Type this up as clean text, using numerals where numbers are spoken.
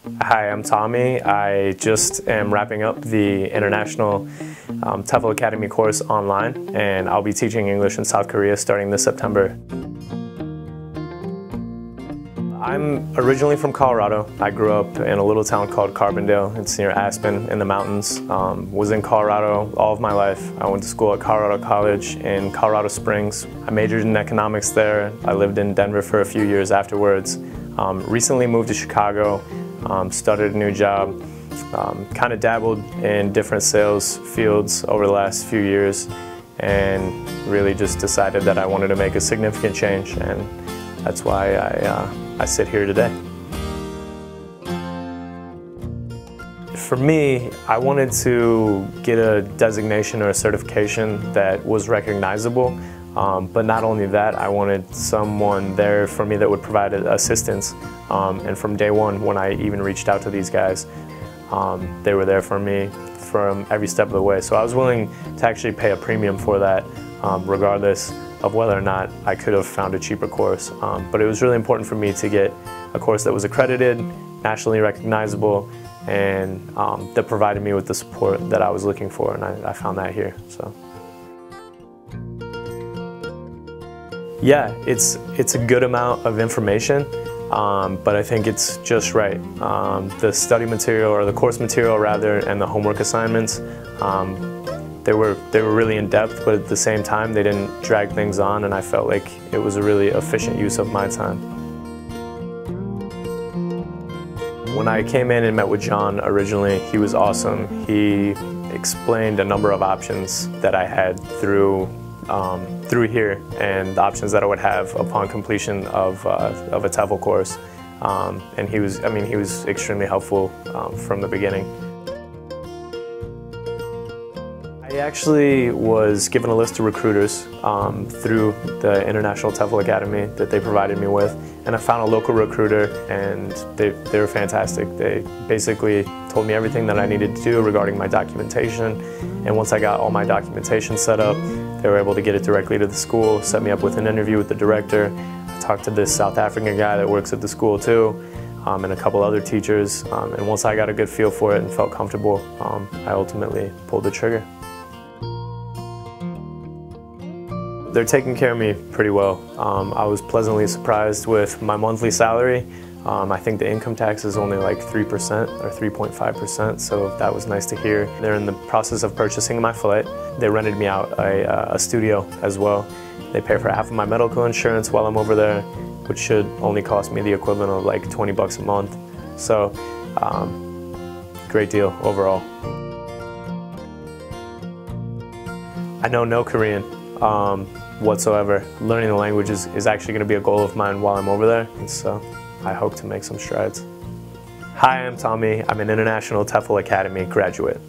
Hi, I'm Tommy. I just am wrapping up the International TEFL Academy course online, and I'll be teaching English in South Korea starting this September. I'm originally from Colorado. I grew up in a little town called Carbondale. It's near Aspen in the mountains. Was in Colorado all of my life. I went to school at Colorado College in Colorado Springs. I majored in economics there. I lived in Denver for a few years afterwards. Recently moved to Chicago, started a new job, kind of dabbled in different sales fields over the last few years, and really just decided that I wanted to make a significant change, and that's why I sit here today. For me, I wanted to get a designation or a certification that was recognizable, but not only that, I wanted someone there for me that would provide assistance. And from day one, when I even reached out to these guys, they were there for me from every step of the way. So I was willing to actually pay a premium for that, regardless of whether or not I could have found a cheaper course. But it was really important for me to get a course that was accredited, nationally recognizable, and that provided me with the support that I was looking for, and I found that here. So. Yeah, it's a good amount of information, but I think it's just right. The study material, or the course material rather, and the homework assignments, they were really in depth, but at the same time they didn't drag things on, and I felt like it was a really efficient use of my time. When I came in and met with John originally, he was awesome. He explained a number of options that I had through here, and the options that I would have upon completion of a TEFL course. And he was extremely helpful from the beginning. I actually was given a list of recruiters through the International TEFL Academy that they provided me with, and I found a local recruiter, and they were fantastic. They basically told me everything that I needed to do regarding my documentation, and once I got all my documentation set up, they were able to get it directly to the school, set me up with an interview with the director. I talked to this South African guy that works at the school too, and a couple other teachers, and once I got a good feel for it and felt comfortable, I ultimately pulled the trigger. They're taking care of me pretty well. I was pleasantly surprised with my monthly salary. I think the income tax is only like 3% or 3.5%, so that was nice to hear. They're in the process of purchasing my flight. They rented me out a studio as well. They pay for half of my medical insurance while I'm over there, which should only cost me the equivalent of like 20 bucks a month. So, great deal overall. I know no Korean whatsoever. Learning the language is actually going to be a goal of mine while I'm over there, and so I hope to make some strides. Hi, I'm Tommy. I'm an International TEFL Academy graduate.